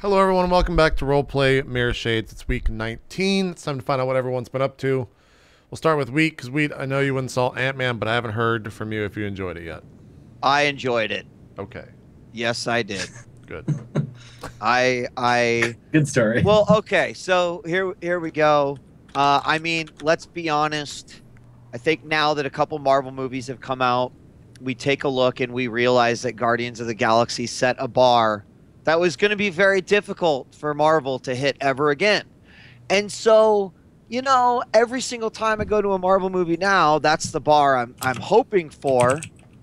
Hello everyone and welcome back to Roleplay Mirrorshades. It's week 19. It's time to find out what everyone's been up to. We'll start with Wheat, because Wheat, I know you went and saw Ant-Man, but I haven't heard from you if you enjoyed it yet. I enjoyed it. Okay. Yes, I did. Good. Good story. Well, okay, so here we go. I mean, let's be honest. I think now that a couple Marvel movies have come out, we take a look and we realize that Guardians of the Galaxy set a bar that was going to be very difficult for Marvel to hit ever again. And so, you know, every single time I go to a Marvel movie now, that's the bar I'm hoping for.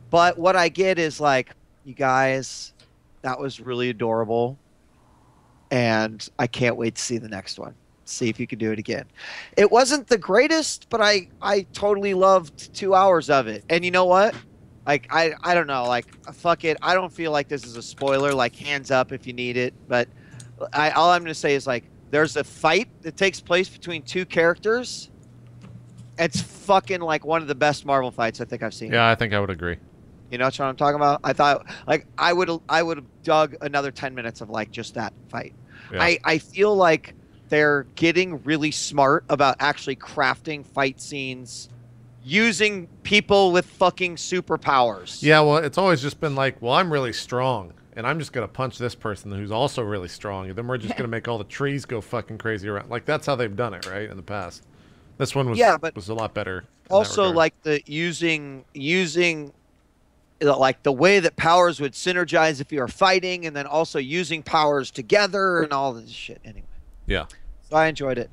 But what I get is like, you guys, that was really adorable. And I can't wait to see the next one. See if you can do it again. It wasn't the greatest, but I totally loved 2 hours of it. And you know what? Like, I don't know, like, fuck it. I don't feel like this is a spoiler, like, hands up if you need it. But all I'm going to say is, like, there's a fight that takes place between two characters. It's fucking, like, one of the best Marvel fights I think I've seen. Yeah, I think I would agree. You know what I'm talking about? I thought, like, I would have dug another 10 minutes of, like, just that fight. Yeah. I feel like they're getting really smart about actually crafting fight scenes using people with fucking superpowers. Yeah, well, it's always just been like, well, I'm really strong, and I'm just going to punch this person who's also really strong, and then we're just going to make all the trees go fucking crazy around. Like, that's how they've done it, right, in the past. This one was, was a lot better. Also, like, the using like, the way that powers would synergize if you were fighting, and then also using powers together and all this shit anyway. Yeah. So I enjoyed it.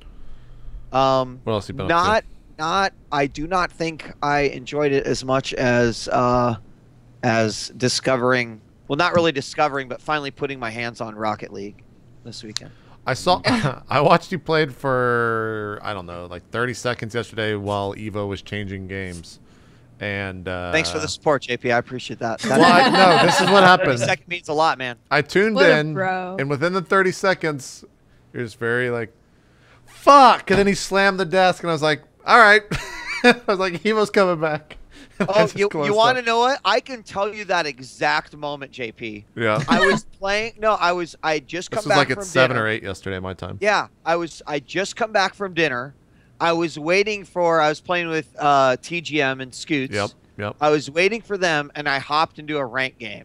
What else have you been up to? I do not think I enjoyed it as much as discovering, well, not really discovering, but finally putting my hands on Rocket League this weekend. I watched you played for, I don't know, like 30 seconds yesterday while Evo was changing games. And thanks for the support, JP. I appreciate that. Well, no, this is what happened. 30 seconds means a lot, man. I tuned in, and within the 30 seconds, it was very like, fuck, and then he slammed the desk, and I was like, all right. I was like, Evo's coming back. Oh, you want to know what? I can tell you that exact moment, JP. Yeah. I was playing. No, I just come back from dinner. This was like at 7 or 8 yesterday, my time. Yeah, I just come back from dinner. I was waiting for. I was playing with TGM and Scoots. Yep. I was waiting for them, and I hopped into a rank game.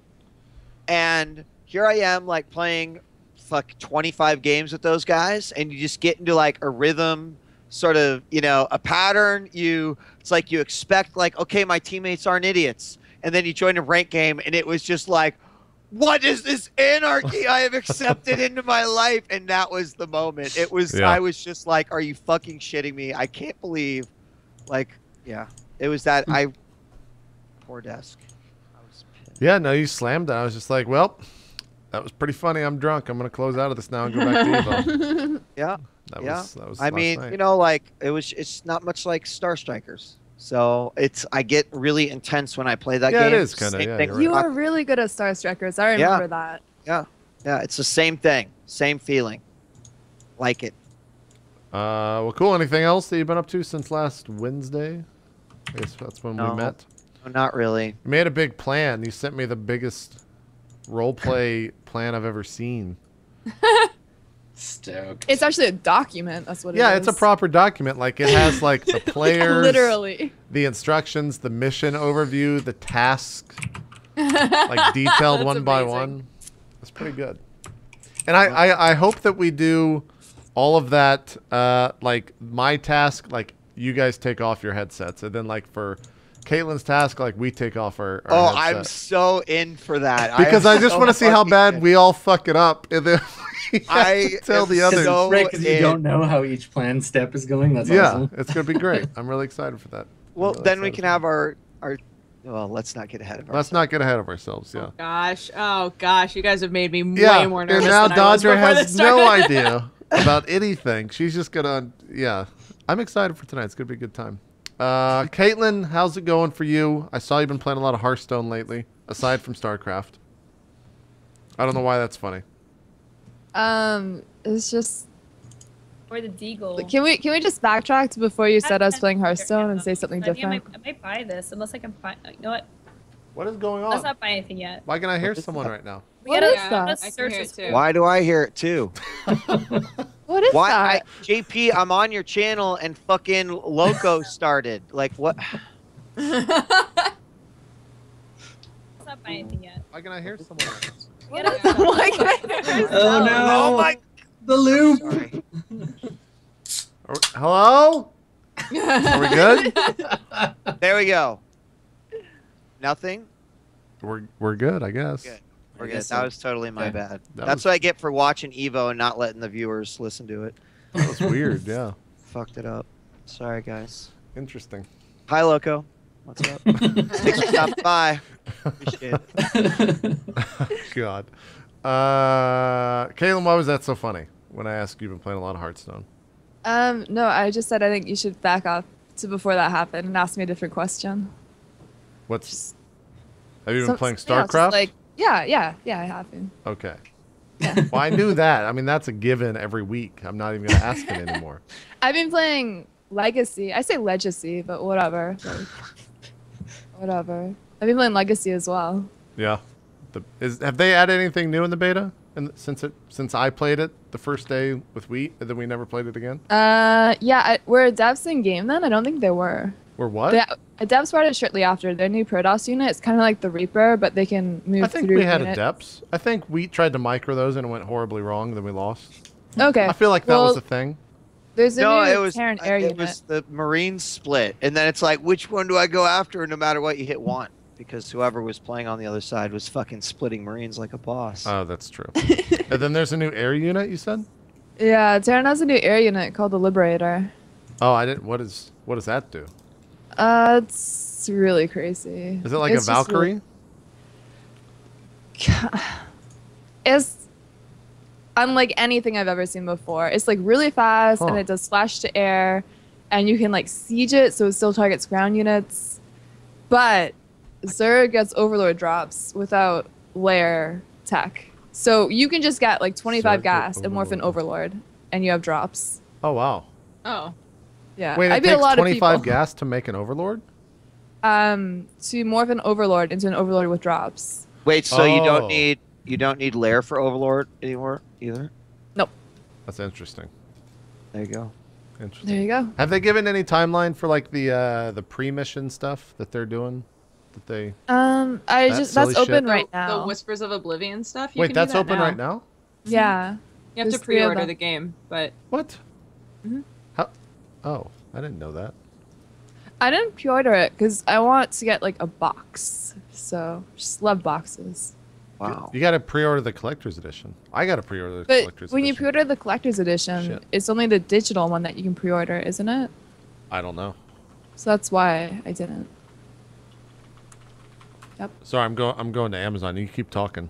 And here I am, like playing, 25 games with those guys, and you just get into like a rhythm. Sort of, you know, a pattern. It's like you expect, like, okay, my teammates aren't idiots, and then you join a rank game, and it was just like, what is this anarchy I have accepted into my life? And that was the moment. It was, I was just like, are you fucking shitting me? I can't believe, like, yeah, it was that. Poor desk. I was pissed. Yeah, no, you slammed it. I was just like, well, that was pretty funny. I'm drunk. I'm gonna close out of this now and go back to Evo. Yeah. That was I mean, night. you know, like it's not much like Star Strikers. So I get really intense when I play that game. Yeah, it is kind of. Yeah, right. You are really good at Star Strikers. I remember that. Yeah. Yeah, it's the same thing. Same feeling. Like it. Well, cool. Anything else that you've been up to since last Wednesday? I guess that's when we met. No, not really. You made a big plan. You sent me the biggest roleplay plan I've ever seen. Stoked. It's actually a document. That's what it is. Yeah, it's a proper document. Like, it has, like, the players. Literally. The instructions, the mission overview, the tasks. Like, detailed one by one. That's pretty good. And I hope that we do all of that, like, my task, like, you guys take off your headsets. And then, like, for Kaitlyn's task, like, we take off our headset. I'm so in for that. Because I just want to see how bad we all fuck it up. And then I tell the others. So great because you don't know how each plan step is going. That's awesome. It's gonna be great. I'm really excited for that. Well, then we can have our. Well, let's not get ahead of ourselves. Let's not get ahead of ourselves. Yeah. Oh gosh, you guys have made me way more nervous. And now than I was Dodger before has no idea about anything. She's just gonna. Yeah, I'm excited for tonight. It's gonna be a good time. Kaitlyn, how's it going for you? I saw you've been playing a lot of Hearthstone lately, aside from StarCraft. I don't know why that's funny. It's just. Or the Deagle. Can we just backtrack to before you said I was playing Hearthstone and say something different? I might buy this unless I can find. You know what? What is going on? Let's not buy anything yet. Why can I hear someone right now? We What gotta, is that? let's I can search hear this it too. Why do I hear it too? What is Why, that? JP? I'm on your channel and fucking Loco started. Like what? It's not by anything yet. Why can I hear someone else? We gotta, Why can I hear Oh no! Oh my! The loop. Sorry. Hello? Are we good? There we go. Nothing. We're good, I guess. Good. We're I good. guess That so. was totally my Yeah. bad. That That's was- what I get for watching Evo and not letting the viewers listen to it. That was weird, yeah. Fucked it up. Sorry, guys. Interesting. Hi, Loco. What's up? Thanks for stopping by. Appreciate it. God. Kaitlyn, why was that so funny when I asked you been playing a lot of Hearthstone? No, I just said I think you should back off to before that happened and ask me a different question. What's... Have you been Some- playing something else, StarCraft? just like, yeah, I have been. Okay. Well, I knew that. I mean, that's a given every week. I'm not even going to ask it anymore. I've been playing Legacy. I say Legacy, but whatever. Like, whatever. I've been playing Legacy as well. Yeah. Have they added anything new in the beta? Since I played it the first day with Wheat, and then we never played it again? Yeah, were devs in game then? I don't think they were. Or what? Devs brought it shortly after. Their new Protoss unit, it's kind of like the Reaper, but they can move I think through we had units. adepts. I think Wheat tried to micro those and it went horribly wrong, then we lost. Okay. I feel like that was a thing. There's a No, new it was Terran air it unit. was the Marines split, and then it's like, which one do I go after? And no matter what, you hit one because whoever was playing on the other side was fucking splitting Marines like a boss. Oh, that's true. And then there's a new air unit, you said? Yeah, Terran has a new air unit called the Liberator. Oh, I didn't. What does that do? It's really crazy. Is it like It's a just Valkyrie? It's unlike anything I've ever seen before. It's like really fast and Huh. it does slash to air, and you can like siege it so it still targets ground units. But Zerg gets Overlord drops without layer tech. So you can just get like 25 Zerg gas get and morph an Overlord, and you have drops. Oh, wow. Oh. Yeah, Wait, I it beat takes a lot 25 of people. gas to make an Overlord? To morph an Overlord into an Overlord with drops. Wait, so you Oh. don't need lair for Overlord anymore either? That's interesting. There you go. Interesting. There you go. Have they given any timeline for like the pre-mission stuff that they're doing? That they That's silly open shit. right The now. Whispers of Oblivion stuff. You Wait, can that's do that open right now? Yeah. You have There's to 3 of pre-order them. the game, but What? Mhm. How? Oh, I didn't know that. I didn't pre-order it because I want to get like a box. So just love boxes. Wow. You got to pre-order the collector's edition. I got to pre-order the But collector's when you edition. pre-order the collector's edition, Shit. it's only the digital one that you can pre-order, isn't it? I don't know. So that's why I didn't. Sorry, I'm going to Amazon. You keep talking.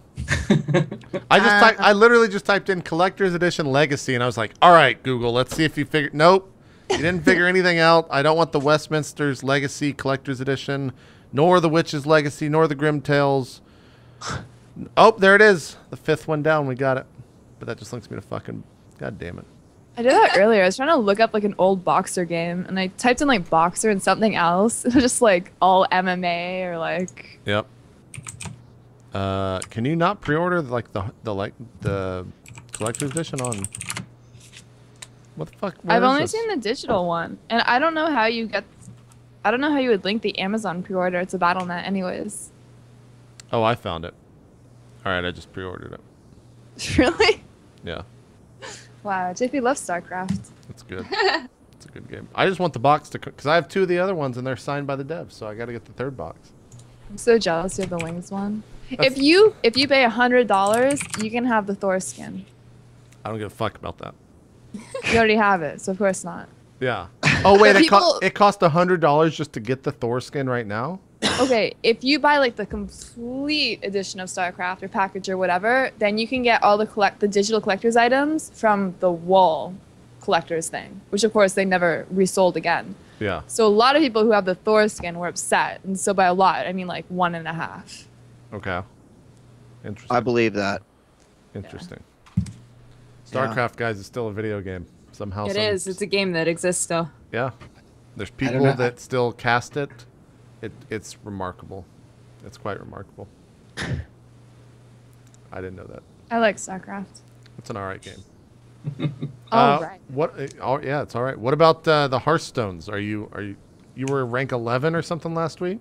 I literally just typed in collector's edition legacy and I was like, "All right, Google, let's see if you figure Nope. You didn't figure anything out. I don't want the Westminster's Legacy collector's edition, nor the Witch's Legacy, nor the Grim Tales. Oh, there it is. The 5th one down. We got it. But that just links me to fucking... God damn it. I did that earlier. I was trying to look up like an old Boxer game, and I typed in like Boxer and something else. It was just like all MMA or like. Yep. Can you not pre-order like the collector's edition on... What the fuck? Where I've is only this? seen the digital one, and I don't know how you get. I don't know how you would link the Amazon pre-order. It's a BattleNet, anyways. Oh, I found it. All right, I just pre-ordered it. Really? Yeah, Wow, JP loves StarCraft. it's good. It's a good game. I just want the box to... Because I have 2 of the other ones, and they're signed by the devs, so I got to get the 3rd box. I'm so jealous you have the Wings one. That's- If you pay $100, you can have the Thor skin. I don't give a fuck about that. You already have it, so of course not. Yeah. Oh, wait, People- it cost $100 just to get the Thor skin right now? Okay, if you buy like the complete edition of StarCraft or package or whatever, then you can get all the digital collector's items from the wall collector's thing, which of course they never resold again. Yeah. So a lot of people who have the Thor skin were upset, and so by a lot, I mean like 1.5. Okay. Interesting. I believe that. Interesting. StarCraft, guys, is still a video game. Somehow. it is. It's a game that exists still. Yeah. There's don't people know. that still cast it. It's remarkable. It's quite remarkable. I didn't know that. I like StarCraft. It's an alright game. Right. What? Oh, yeah, it's all right. What about the Hearthstones? You were rank 11 or something last week?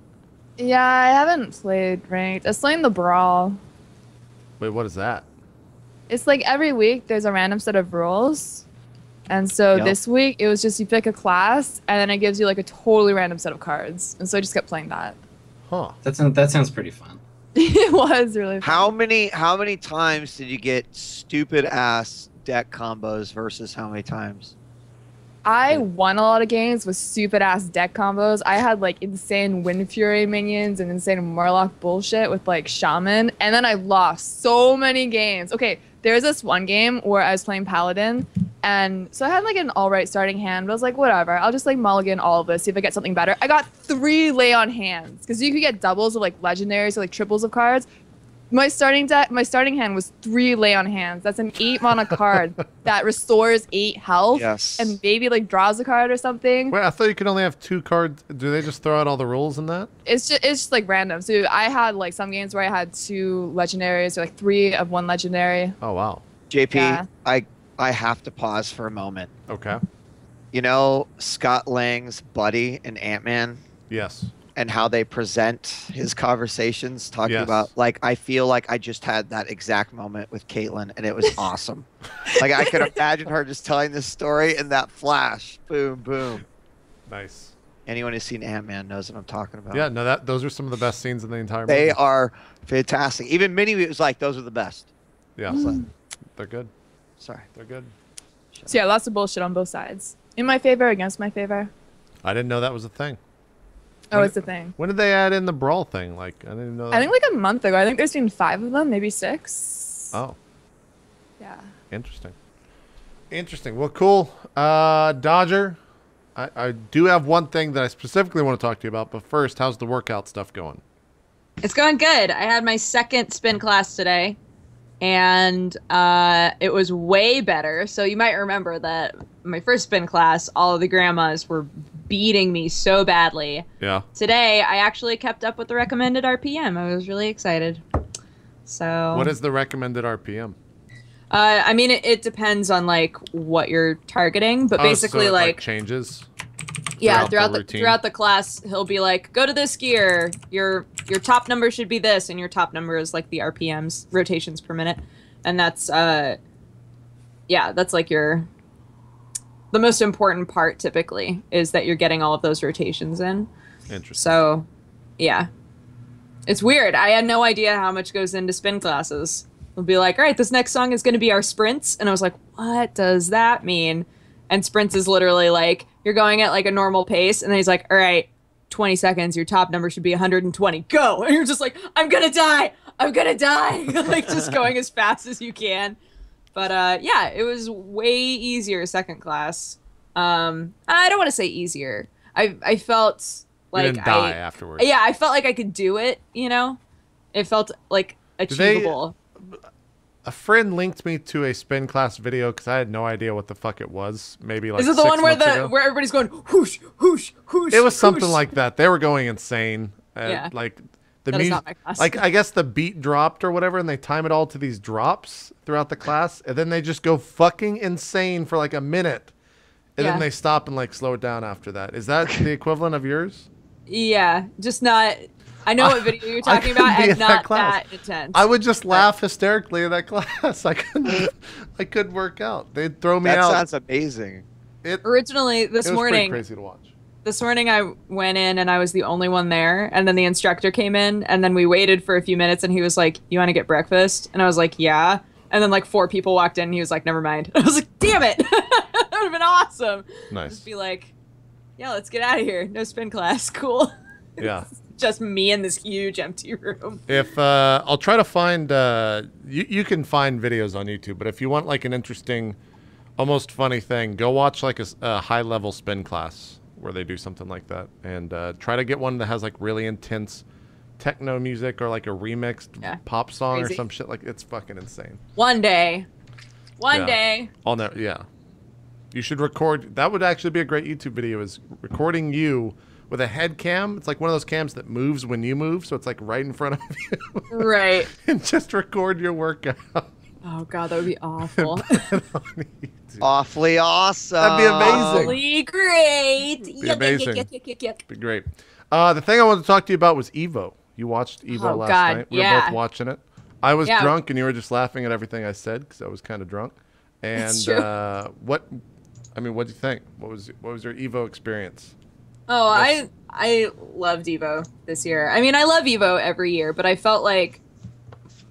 Yeah, I haven't played ranked. I was playing the Brawl. Wait, what is that? It's like every week there's a random set of rules. And so Yep. this week it was just you pick a class and then it gives you like a totally random set of cards. And so I just kept playing that. Huh? That sounds pretty fun. It was really fun. How many times did you get stupid ass deck combos versus how many times? I won a lot of games with stupid ass deck combos. I had like insane Wind Fury minions and insane Murloc bullshit with like Shaman. And then I lost so many games. Okay, there's this one game where I was playing Paladin. And so I had like an alright starting hand, but I was like, whatever, I'll just like mulligan all of this, see if I get something better. I got 3 lay on hands because you could get doubles of like legendaries or like triples of cards. My starting hand was 3 lay on hands. That's an 8 mana card that restores 8 health. Yes. And maybe like draws a card or something. Wait, I thought you could only have 2 cards. Do they just throw out all the rules in that? It's just like random. So I had like some games where I had 2 legendaries or like 3 of 1 legendary. Oh wow. JP, Yeah. I have to pause for a moment. Okay. You know Scott Lang's buddy in Ant-Man Yes. and how they present his conversations talking Yes. about, like, I feel like I just had that exact moment with Kaitlyn and it was awesome. Like I could imagine her just telling this story in that flash. Boom, boom. Nice. Anyone who's seen Ant-Man knows what I'm talking about. Yeah. No, those are some of the best scenes in the entire They movie. are fantastic. Even Minnie was like, those are the best. Yeah. Mm. They're good. Sorry. They're good. So yeah, lots of bullshit on both sides. In my favor, against my favor. I didn't know that was a thing. Oh, it's a thing. When did they add in the brawl thing? Like, I didn't know that. I think like a month ago. I think there's been 5 of them, maybe 6. Oh, Yeah. interesting. Interesting. Well, cool. Dodger, I do have one thing that I specifically want to talk to you about, but first, how's the workout stuff going? It's going good. I had my second spin class today, and it was way better. So you might remember that my first spin class, all of the grandmas were beating me so badly. Yeah. Today, I actually kept up with the recommended RPM. I was really excited. So What is the recommended RPM? I mean, it depends on like what you're targeting, but basically so it, like changes. yeah, throughout the routine? throughout the class, he'll be like, go to this gear. Your top number should be this, and your top number is like the RPMs, rotations per minute, and that's yeah, that's like the most important part typically is that you're getting all of those rotations in. Interesting. So, yeah, it's weird. I had no idea how much goes into spin classes. We'll be like, all right, this next song is going to be our sprints, and I was like, what does that mean? And sprints is literally like, you're going at like a normal pace, and then he's like, all right, 20 seconds, your top number should be 120, go! And you're just like, I'm gonna die! Like, just going as fast as you can. But yeah, it was way easier second class. I don't want to say easier. I felt like you didn't die afterwards. Yeah, I felt like I could do it, you know? It felt like achievable. A friend linked me to a spin class video because I had no idea what the fuck it was. Maybe like Is it the 6 one where months ago. where everybody's going whoosh, whoosh, whoosh? It was something whoosh? like that. They were going insane. Yeah. Like the That is music, not my class. like I guess the beat dropped or whatever, and they time it all to these drops throughout the class, and then they just go fucking insane for like a minute, and Yeah. then they stop and like slow it down after that. Is that the equivalent of yours? Yeah, just not. I know what video you're talking couldn't about, be in and that not class. that intense. I would just laugh hysterically in that class. I couldn't work out. They'd throw me That out. sounds amazing. Originally, It was pretty morning, crazy to watch. this morning I went in and I was the only one there, and then the instructor came in, and then we waited for a few minutes, and he was like, "You want to get breakfast?" And I was like, "Yeah." And then like 4 people walked in, and he was like, "Never mind." I was like, "Damn it!" That would have been awesome. Nice. Just be like, "Yeah, let's get out of here. No spin class. Cool." Yeah. Just me in this huge empty room. If I'll try to find you can find videos on YouTube, but if you want like an interesting, almost funny thing, go watch like a high level spin class where they do something like that, and try to get one that has like really intense techno music or like a remixed pop song Crazy. or some shit. Like it's fucking insane. One day. One Yeah. day. I'll know. Yeah, you should record. That would actually be a great YouTube video. Is recording you with a head cam. It's like one of those cams that moves when you move, so it's like right in front of you. Right. And just record your workout. Oh god, that would be awful. Awfully awesome. That'd be amazing. Awfully great. Be amazing. Yuck. Be great. The thing I wanted to talk to you about was Evo. You watched Evo last night. We were both watching it. I was drunk, and you were just laughing at everything I said because I was kind of drunk. And what do you think? What was your Evo experience? Oh, I loved Evo this year. I mean, I love Evo every year, but I felt like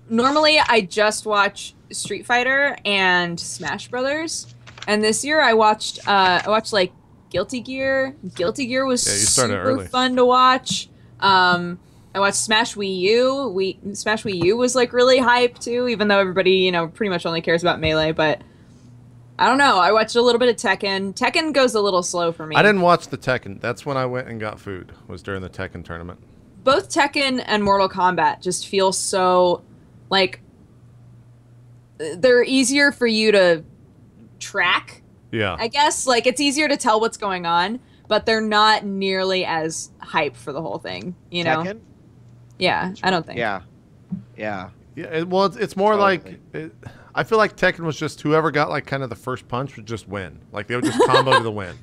normally I just watch Street Fighter and Smash Brothers, and this year I watched like Guilty Gear. Guilty Gear was super fun to watch. I watched Smash Wii U. Smash Wii U was like really hype too, even though everybody pretty much only cares about Melee. But I don't know. I watched a little bit of Tekken. Tekken goes a little slow for me. I didn't watch the Tekken. That's when I went and got food. Was during the Tekken tournament. Both Tekken and Mortal Kombat just feel so like they're easier for you to track. Yeah. I guess like it's easier to tell what's going on, but they're not nearly as hype for the whole thing. Tekken? Yeah, I don't think. Yeah. Well, it's more like I feel like Tekken was just whoever got like kind of the first punch would just win. Like they would just combo to the win.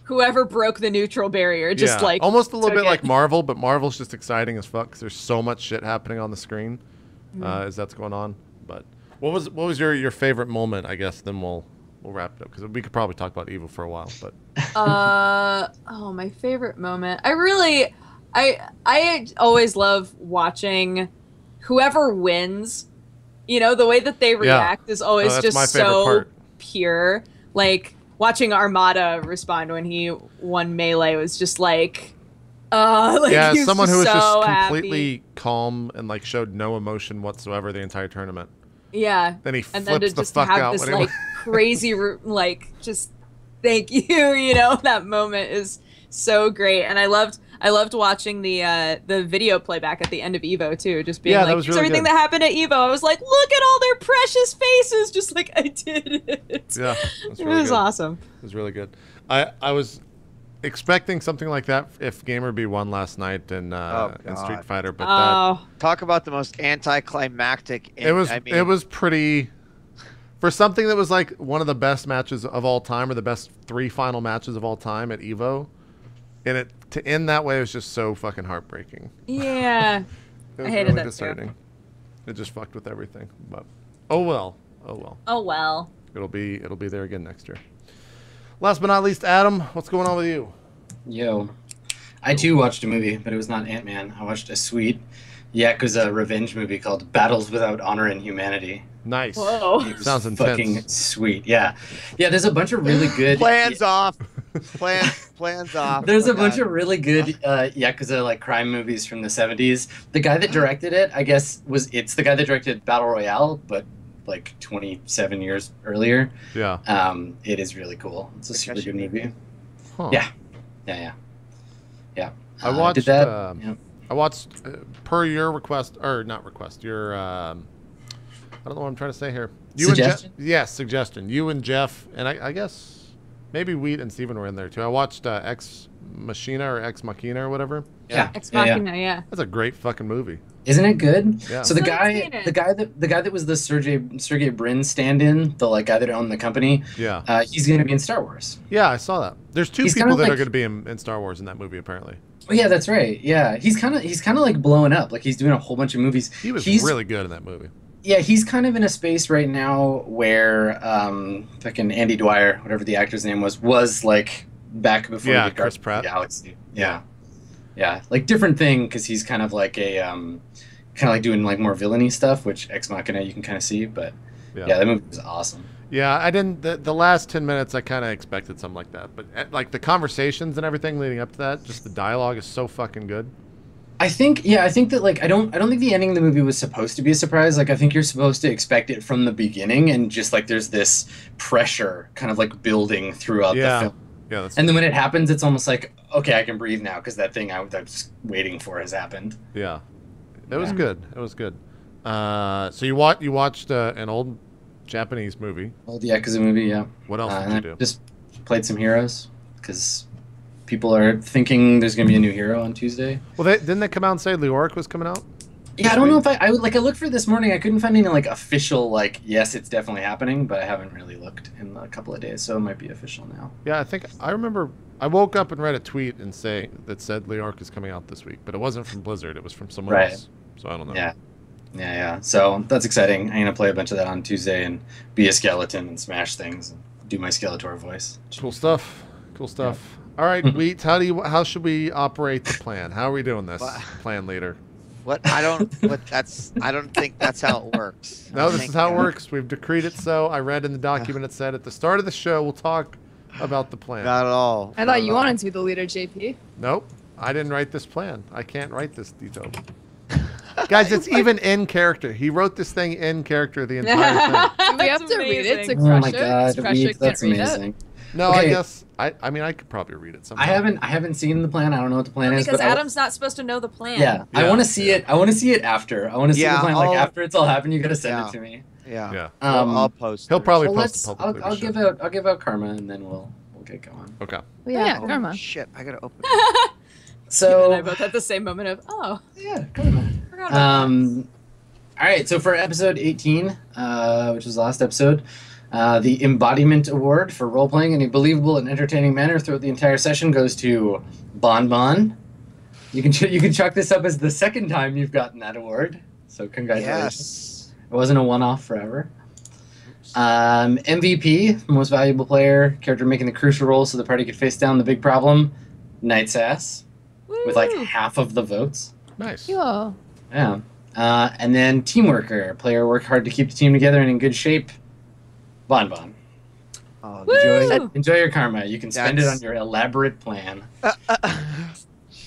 Whoever broke the neutral barrier, just like almost a little bit like Marvel, but Marvel's just exciting as fuck because there's so much shit happening on the screen as that's going on. But what was your favorite moment? I guess then we'll wrap it up because we could probably talk about Evo for a while. But my favorite moment. I always love watching whoever wins. The way that they react is always just so pure. Like watching Armada respond when he won Melee was just like, someone who was so just happy. completely calm and like showed no emotion whatsoever the entire tournament. Yeah, then he and flips then to the just fuck have out this when he like crazy like just thank you. That moment is so great, and I loved watching the video playback at the end of Evo too. Just being like, that was here's really everything good. that happened at Evo. I was like, look at all their precious faces. Just like I did it. Yeah, it was awesome. It was really good. I was expecting something like that if Gamerby won last night in Street Fighter, but talk about the most anticlimactic. It was pretty. For something that was like one of the best matches of all time, or the best 3 final matches of all time at Evo, and it to end that way was just so fucking heartbreaking. Yeah, I hated really that disheartening. too. It just fucked with everything. But oh well. It'll be there again next year. Last but not least, Adam, what's going on with you? Yo, I too watched a movie, but it was not Ant-Man. I watched a sweet Yakuza revenge movie called Battles Without Honor and Humanity. Nice. Whoa. Sounds intense. Fucking sweet. Yeah. There's a bunch of really good plans off. Plans off. There's a bunch of really good Yakuza like crime movies from the 70s. The guy that directed it, I guess, it's the guy that directed Battle Royale, but like 27 years earlier. Yeah. It is really cool. It's a super good movie. Huh. Yeah. I watched did that. I watched per your request, or not request, your I don't know what I'm trying to say here. Suggestion? Yes, suggestion. You and Jeff, and I guess maybe Wheat and Steven were in there too. I watched Ex Machina or Ex Machina or whatever. Yeah. Ex Machina, yeah. That's a great fucking movie. Isn't it good? Yeah. So the guy that was the Sergey Brin stand-in, the like guy that owned the company. Yeah. He's going to be in Star Wars. Yeah, I saw that. There's 2 He's people that like, are going to be in Star Wars in that movie apparently. Oh yeah, that's right. Yeah, he's kind of like blowing up. Like he's doing a whole bunch of movies. He's really good in that movie. Yeah, he's kind of in a space right now where fucking Andy Dwyer, whatever the actor's name was like back before he Chris Pratt. Galaxy. Yeah, like different thing because he's kind of like a kind of like doing like more villainy stuff, which Ex Machina you can kind of see. But yeah, that movie was awesome. Yeah, I didn't. The last 10 minutes, I kind of expected something like that, but like the conversations and everything leading up to that, just the dialogue is so fucking good. I think that like I don't think the ending of the movie was supposed to be a surprise. Like I think you're supposed to expect it from the beginning, and just like there's this pressure kind of like building throughout the film. Yeah, and then when it happens, it's almost like okay, I can breathe now because that thing I was waiting for has happened. Yeah, it was good. It was good. So you watched an old Japanese movie. Old Yakuza movie, yeah. What else did you do? Just played some Heroes because people are thinking there's going to be a new hero on Tuesday. Well, didn't they come out and say Leoric was coming out? Yeah, I don't know if I looked for it this morning. I couldn't find any like official like yes, it's definitely happening, but I haven't really looked in a couple of days, so it might be official now. Yeah, I remember I woke up and read a tweet that said Leoric is coming out this week, but it wasn't from Blizzard. It was from someone else. So I don't know. Yeah. So that's exciting. I'm gonna play a bunch of that on Tuesday and be a skeleton and smash things and do my Skeletor voice. Cool stuff. Yeah. All right, Wheat. How should we operate the plan? How are we doing this, plan leader? I don't think that's how it works. No, this is how it works. We've decreed it so. I read in the document it said at the start of the show we'll talk about the plan. Not at all. I thought you wanted to be the leader, JP. Nope. I didn't write this plan. I can't write this detail. Guys, it's even in character. He wrote this thing in character the entire thing. Do we have to read it to Oh my Crusher? god, Crusher that's can't read amazing. it. No, Okay. I guess I mean I could probably read it sometime. I haven't seen the plan. I don't know what the plan is. Because But Adam's not supposed to know the plan. I Yeah. want to see it. I want to see it after. I want to see the plan like after it's all happened. You gotta send it to me. Yeah. I'll post. He'll probably So post it publicly. I'll give out karma and then we'll get going. Okay. Oh, yeah, Oh, karma. shit! I gotta open. So and I both had the same moment of yeah, karma. forgot about that. All right, so for episode 18, which was the last episode, the Embodiment Award for role-playing in a believable and entertaining manner throughout the entire session goes to Bon Bon. You can chalk this up as the second time you've gotten that award, so congratulations. Yes. It wasn't a one-off forever. MVP, most valuable player, character making the crucial role so the party could face down the big problem, Night Sass, with like half of the votes. Nice. Cool. Yeah. And then team worker, player work hard to keep the team together and in good shape. Bon Bon. Oh, Enjoy your karma. You can spend it That's- on your elaborate plan.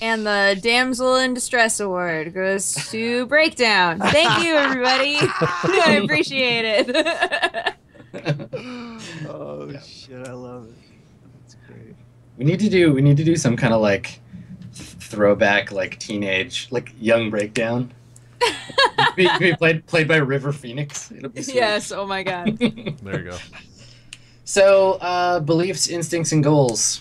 And the Damsel in Distress Award goes to Breakdown. Thank you, everybody. I appreciate it. oh shit! I love it. That's great. We need to do some kind of like throwback, like teenage, like young Breakdown. be played by River Phoenix. It'll be sweet. Yes. Oh my god. There you go. So, beliefs, instincts, and goals.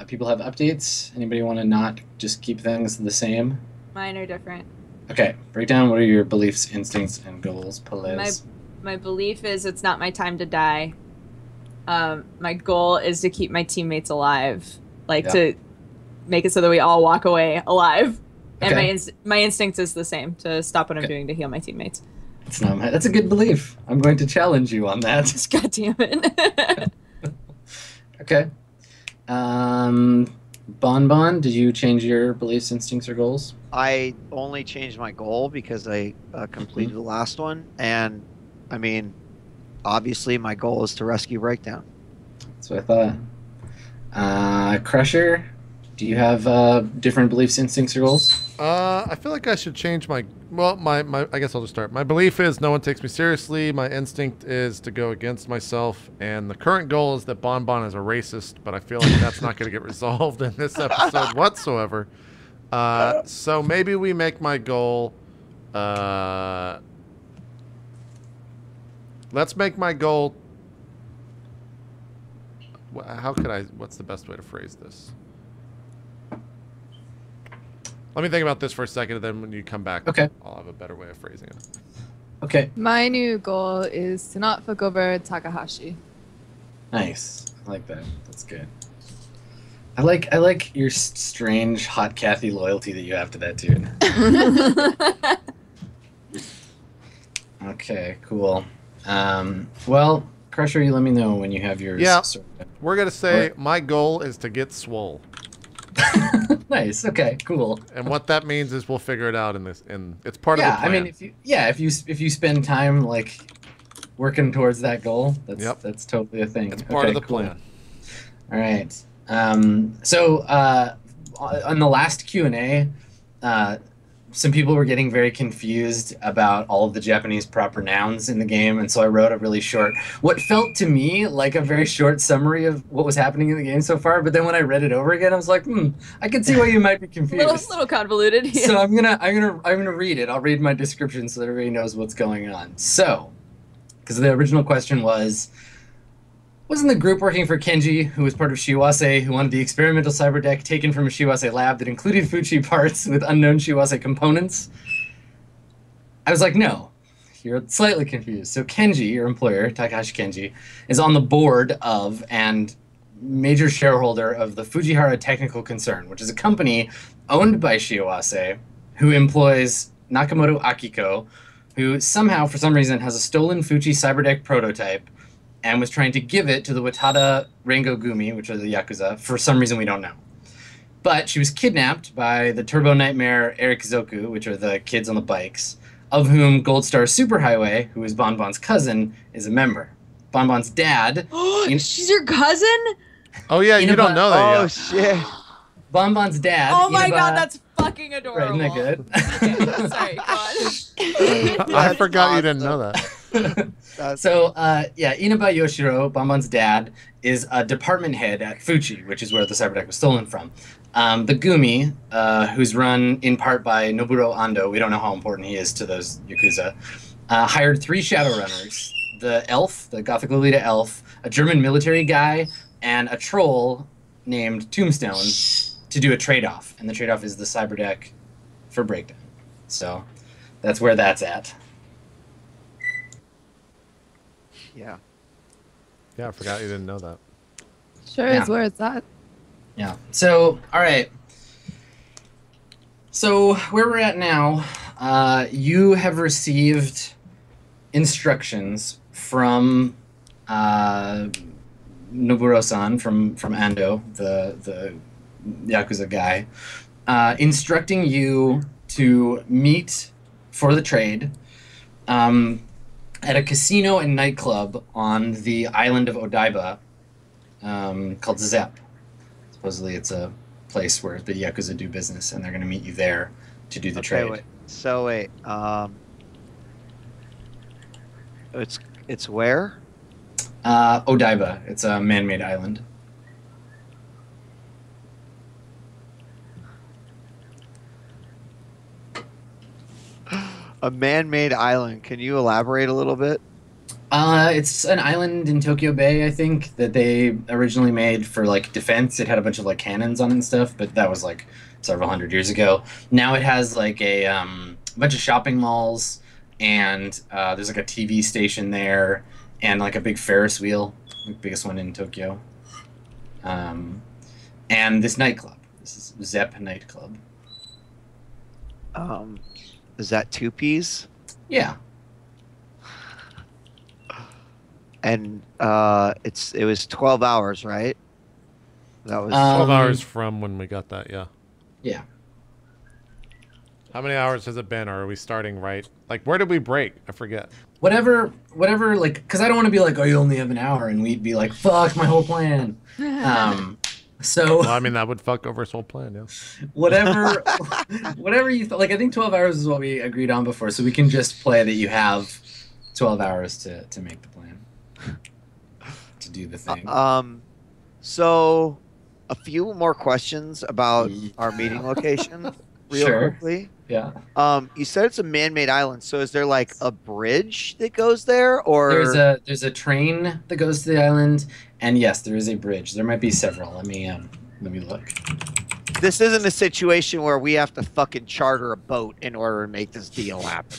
People have updates. Anybody want to not just keep things the same? Mine are different. Okay, break down what are your beliefs, instincts, and goals, Pelez. My belief is it's not my time to die. My goal is to keep my teammates alive, to make it so that we all walk away alive. And my instinct is the same, to stop what I'm doing to heal my teammates. That's a good belief. I'm going to challenge you on that. God damn it. Okay. Bon Bon, did you change your beliefs, instincts, or goals? I only changed my goal because I completed the last one, and I mean, obviously my goal is to rescue Breakdown. That's what I thought. Crusher, do you have different beliefs, instincts, or goals? I feel like I should change my I guess I'll just start. My belief is no one takes me seriously. My instinct is to go against myself, and the current goal is that Bon Bon is a racist, but I feel like that's not going to get resolved in this episode whatsoever. So maybe we make my goal. Let's make my goal. What's the best way to phrase this? Let me think about this for a second, and then when you come back, I'll have a better way of phrasing it. Okay. My new goal is to not fuck over Takahashi. Nice. I like that. That's good. I like your strange hot Kathy loyalty that you have to that dude. Okay, cool. Well, Crusher, you let me know when you have yours. Yeah. We're gonna say my goal is to get swole. Nice. Okay. Cool. And what that means is we'll figure it out it's part of the plan. I mean, if you spend time like working towards that goal, that's totally a thing. It's part of the plan. All right. So on the last Q&A, some people were getting very confused about all of the Japanese proper nouns in the game, and so I wrote a really short, what felt to me like a very short summary of what was happening in the game so far. But then when I read it over again, I was like, I can see why you might be confused. little convoluted. Yeah. So I'm gonna read it. I'll read my description so that everybody knows what's going on. So, because the original question was, what felt to me like a very short summary of what was happening in the game so far. But then when I read it over again, I was like, I can see why you might be confused. So I'm gonna read it. I'll read my description so that everybody knows what's going on. So, because the original question was, Wasn't the group working for Kenji, who was part of Shiwase, who wanted the experimental cyber deck taken from a Shiwase lab that included Fuchi parts with unknown Shiwase components? I was like, no. You're slightly confused. So Kenji, your employer, Takahashi Kenji, is on the board of and major shareholder of the Fujihara Technical Concern, which is a company owned by Shiwase, who employs Nakamoto Akiko, who somehow, for some reason, has a stolen Fuchi cyberdeck prototype and was trying to give it to the Watada Rengo Gumi, which are the Yakuza, for some reason we don't know. But she was kidnapped by the Turbo Nightmare Erikizoku, which are the kids on the bikes, of whom Gold Star Superhighway, who is Bonbon's cousin, is a member. Bonbon's dad... She's your cousin? Oh, yeah, you don't know that yet. Oh, shit. Bonbon's dad... Oh my god, that's fucking adorable. Right, isn't that good? Okay, sorry, go on. I forgot you didn't know that. So, Inaba Yoshiro, Bonbon's dad, is a department head at Fuchi, which is where the cyberdeck was stolen from. The Gumi, who's run in part by Noburo Ando, we don't know how important he is to those Yakuza, hired 3 Shadowrunners, the elf, the Gothic Lolita elf, a German military guy, and a troll named Tombstone to do a trade-off. And the trade-off is the cyberdeck for Breakdown. So that's where that's at. Yeah. Yeah, I forgot you didn't know that. Sure Yeah. is where it's at. Yeah. So, all right. So where we're at now, you have received instructions from Noburo-san, from Ando, the Yakuza guy, instructing you to meet for the trade at a casino and nightclub on the island of Odaiba called Zepp. Supposedly it's a place where the Yakuza do business, and they're going to meet you there to do the trade. Wait. So wait, it's where? Odaiba. It's a man-made island. A man-made island. Can you elaborate a little bit? It's an island in Tokyo Bay, I think, that they originally made for, like, defense. It had a bunch of, like, cannons on it and stuff, but that was, like, several hundred years ago. Now it has, like, a bunch of shopping malls, and there's, like, a TV station there, and, like, a big Ferris wheel, the biggest one in Tokyo. And this nightclub. This is Zepp Nightclub. Is that 2 Ps? Yeah. And it was 12 hours, right? That was 12 hours from when we got that, yeah. Yeah. How many hours has it been, or are we starting right? Like, where did we break? I forget. Whatever, like, because I don't want to be like, oh, you only have an hour, and we'd be like, fuck my whole plan. So Well, I mean, that would fuck over his whole plan, yeah. whatever you thought. Like, I think 12 hours is what we agreed on before, so we can just play that you have 12 hours to make the plan, to do the thing. So a few more questions about our meeting location, real Sure. quickly. Yeah. You said it's a man-made island, so is there like a bridge that goes there, or There's a train that goes to the island, and yes, there is a bridge. There might be several. Let me look. this isn't a situation where we have to fucking charter a boat in order to make this deal happen?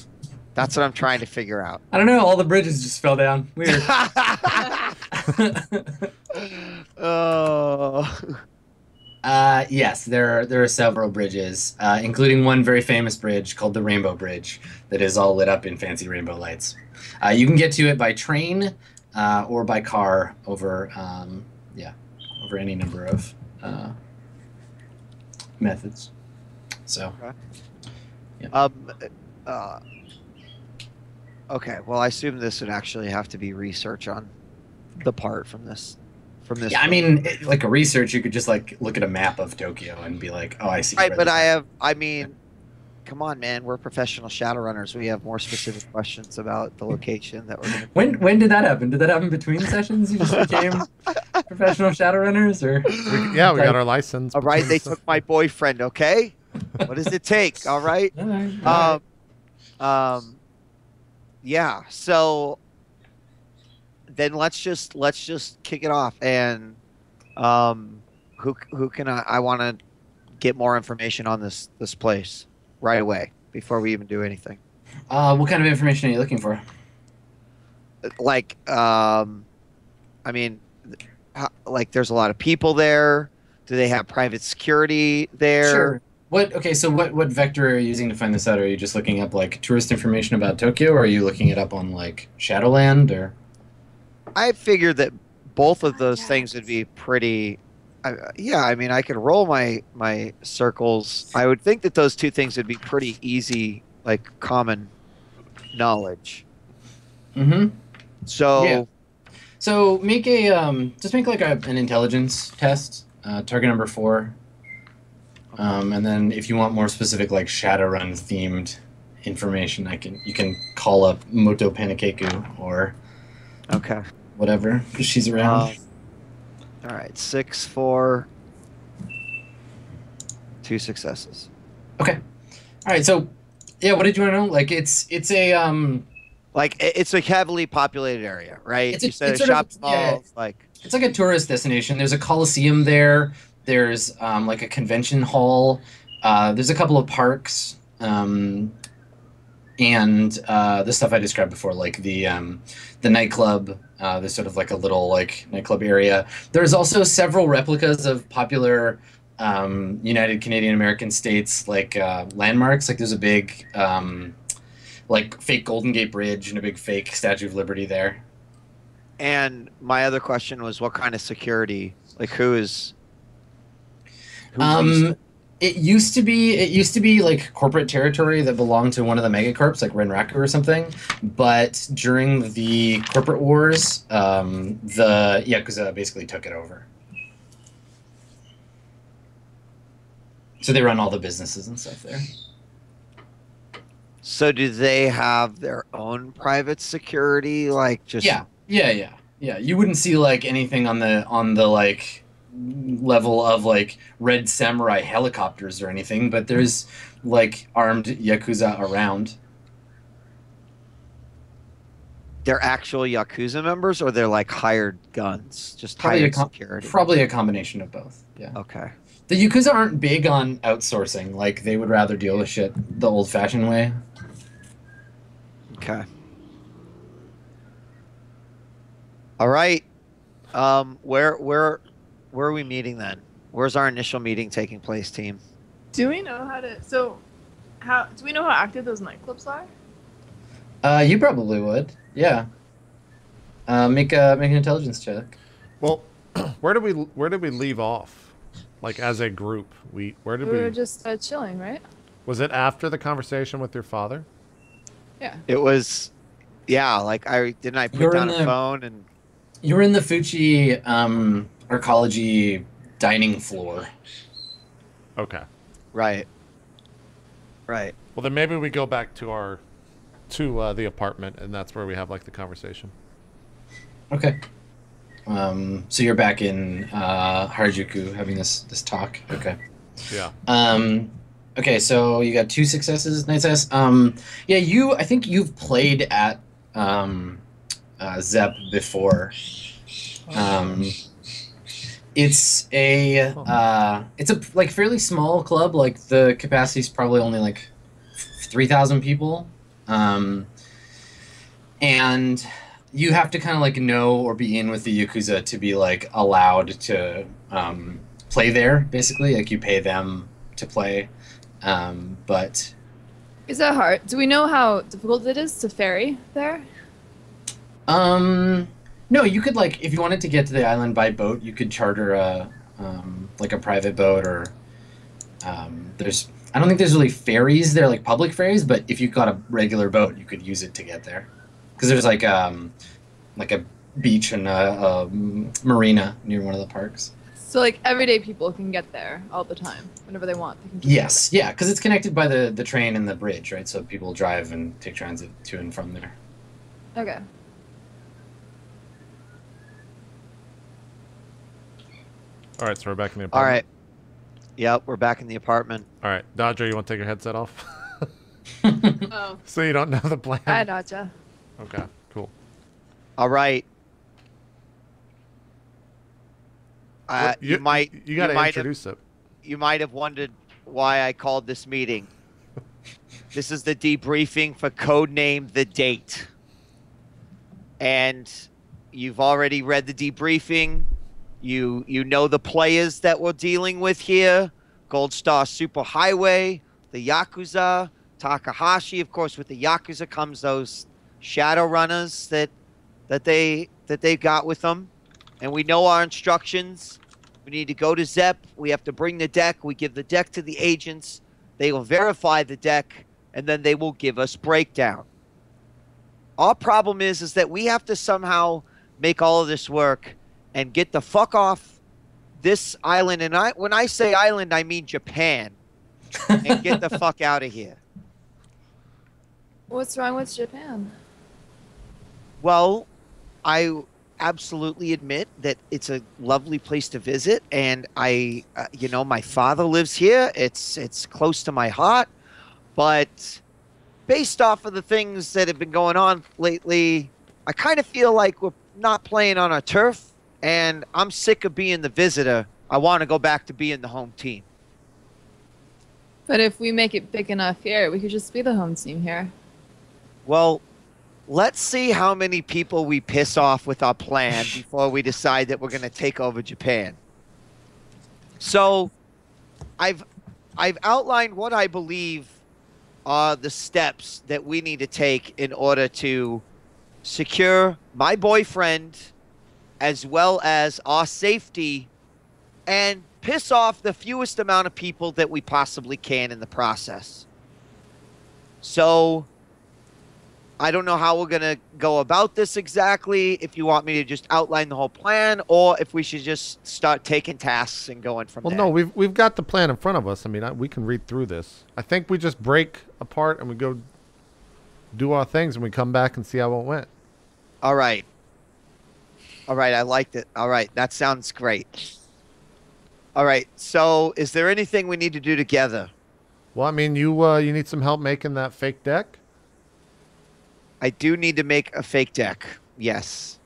That's what I'm trying to figure out. I don't know. All the bridges just fell down. Weird. Oh. Yes, there are several bridges, including one very famous bridge called the Rainbow Bridge that is all lit up in fancy rainbow lights. You can get to it by train or by car over any number of methods. So. Okay. Well, I assume this would actually have to be research on the part from this. Yeah, I mean, like a research, you could just like look at a map of Tokyo and be like, oh, I see. Right, where but this is. come on, man. We're professional Shadowrunners. We have more specific questions about the location that we're going to... When did that happen? Did that happen between sessions? You just became professional Shadowrunners? Or We got our license. All right, they took my boyfriend, okay? What does it take, all right? All right. Yeah, so then let's just kick it off. And who can I want to get more information on this place right away before we even do anything. What kind of information are you looking for? Like, I mean, like there's a lot of people there. Do they have private security there? Sure. So what vector are you using to find this out? Are you just looking up like tourist information about Tokyo, or are you looking it up on like Shadowland, or? I figured that both of those things would be pretty. Yeah, I mean, I could roll my circles. I would think that those two things would be pretty easy, like common knowledge. Mm-hmm. So. Yeah. So make just make like an intelligence test, target number 4. And then if you want more specific like Shadowrun themed information, you can call up Moto Panakeku or Okay. whatever, if she's around. All right, 6, 4, 2 successes. Okay. All right. So yeah, what did you want to know? Like it's a Like it's a heavily populated area, right? You said it's a sort of- shopping mall, yeah. like It's like a tourist destination. There's a coliseum there. There's like a convention hall. There's a couple of parks, and the stuff I described before, like the nightclub. There's sort of like a little like nightclub area. There's also several replicas of popular United Canadian American states like landmarks. Like there's a big like fake Golden Gate Bridge and a big fake Statue of Liberty there. And my other question was, what kind of security? Like, who's It used to be like corporate territory that belonged to one of the megacorps, like Renraku or something. But during the corporate wars, the Yakuza basically took it over. So they run all the businesses and stuff there. So do they have their own private security? Like just Yeah. You wouldn't see like anything on the like level of like Red Samurai helicopters or anything, but there's like armed Yakuza around. they're actual Yakuza members, or they're like hired guns, just hired security? Probably a combination of both. Yeah. Okay. The Yakuza aren't big on outsourcing. Like they would rather deal with shit the old-fashioned way. Okay. All right. Where are we meeting then? Where's our initial meeting taking place, team? Do we know how to? So, do we know how active those nightclubs are? You probably would. Yeah. Make an intelligence check. Well, where did we leave off? Like as a group, where did We we? were just chilling, right? Was it after the conversation with your father? Yeah. It was, yeah. Like I put You're down in a the- phone and. You were in the Fuchi arcology dining floor. Okay. Right. Right. Well, then maybe we go back to the apartment, and that's where we have like the conversation. Okay. So you're back in Harajuku having this talk. Okay. Yeah. Okay, so you got 2 successes. Nice ass. Yeah, I think you've played at Zep before. It's a like fairly small club. Like the capacity's probably only like 3,000 people, and you have to kind of like know or be in with the Yakuza to be like allowed to play there. Basically, like you pay them to play, but. Is that hard? Do we know how difficult it is to ferry there? No, you could like if you wanted to get to the island by boat, you could charter a like a private boat or I don't think there's really ferries there, like public ferries, but if you got a regular boat, you could use it to get there. Because there's like a beach and a marina near one of the parks. So like everyday people can get there all the time, whenever they want. They can just Yes, yeah, because it's connected by the train and the bridge, right? So people drive and take transit to and from there. Okay. All right, so we're back in the All apartment. right. Yep, we're back in the apartment. All right, Dodger, you want to take your headset off? Oh. So you don't know the plan. Hi, Dacha. Okay, cool. All right. You might You got to might introduce it. You might have wondered why I called this meeting. This is the debriefing for codename The Date. And you've already read the debriefing. You know the players that we're dealing with here. Gold Star Superhighway, the Yakuza, Takahashi. Of course, with the Yakuza comes those Shadowrunners that they got with them. And we know our instructions. We need to go to Zep. We have to bring the deck. We give the deck to the agents. They will verify the deck, and then they will give us breakdown. Our problem is that we have to somehow make all of this work and get the fuck off this island. And when I say island, I mean Japan. And get the fuck out of here. What's wrong with Japan? Well, I absolutely admit that it's a lovely place to visit, and my father lives here. It's close to my heart, but based off of the things that have been going on lately, I kind of feel like we're not playing on our turf, and I'm sick of being the visitor. I want to go back to being the home team. But if we make it big enough here, we could just be the home team here. Well, let's see how many people we piss off with our plan before we decide that we're going to take over Japan. So, I've outlined what I believe are the steps that we need to take in order to secure my boyfriend as well as our safety and piss off the fewest amount of people that we possibly can in the process. So, I don't know how we're going to go about this exactly, if you want me to just outline the whole plan, or if we should just start taking tasks and going from there. Well, no, we've got the plan in front of us. I mean, we can read through this. I think we just break apart and we go do our things and we come back and see how it went. All right. All right, I liked it. All right, that sounds great. All right, so is there anything we need to do together? Well, I mean, you need some help making that fake deck? I do need to make a fake deck. Yes.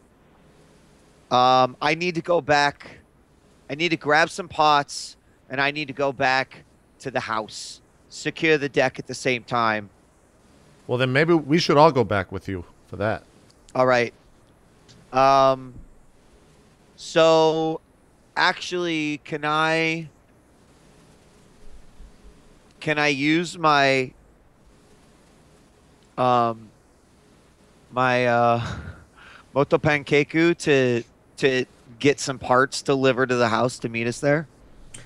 I need to go back. I need to grab some pots, and I need to go back to the house. Secure the deck at the same time. Well, then maybe we should all go back with you for that. All right. So, actually, can I use my Moto Pankeku to get some parts delivered to the house to meet us there?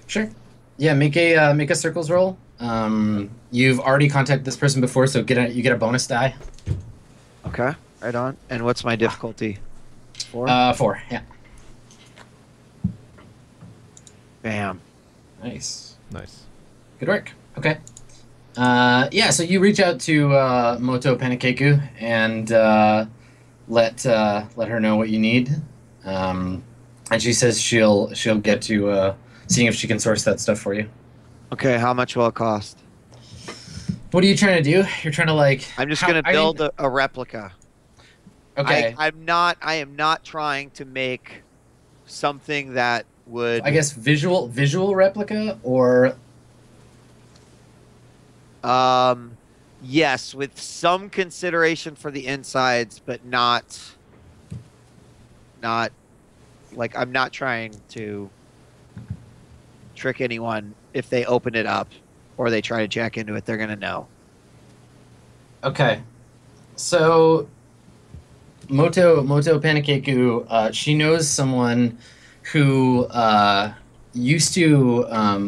Sure. Yeah, make a circles roll. You've already contacted this person before, so you get a bonus die. Okay, right on. And what's my difficulty? 4? 4. Yeah. Bam. Nice. Nice. Good work. Okay. Yeah, so you reach out to Moto Panikeku and let her know what you need, and she says she'll get to seeing if she can source that stuff for you. Okay, how much will it cost? What are you trying to do? You're trying to I'm just gonna build a replica. Okay. I am not trying to make something that would. I guess visual replica or. Yes, with some consideration for the insides, but not like I'm not trying to trick anyone. If they open it up or they try to jack into it, they're gonna know. Okay, so Moto Panikeku, she knows someone who used to.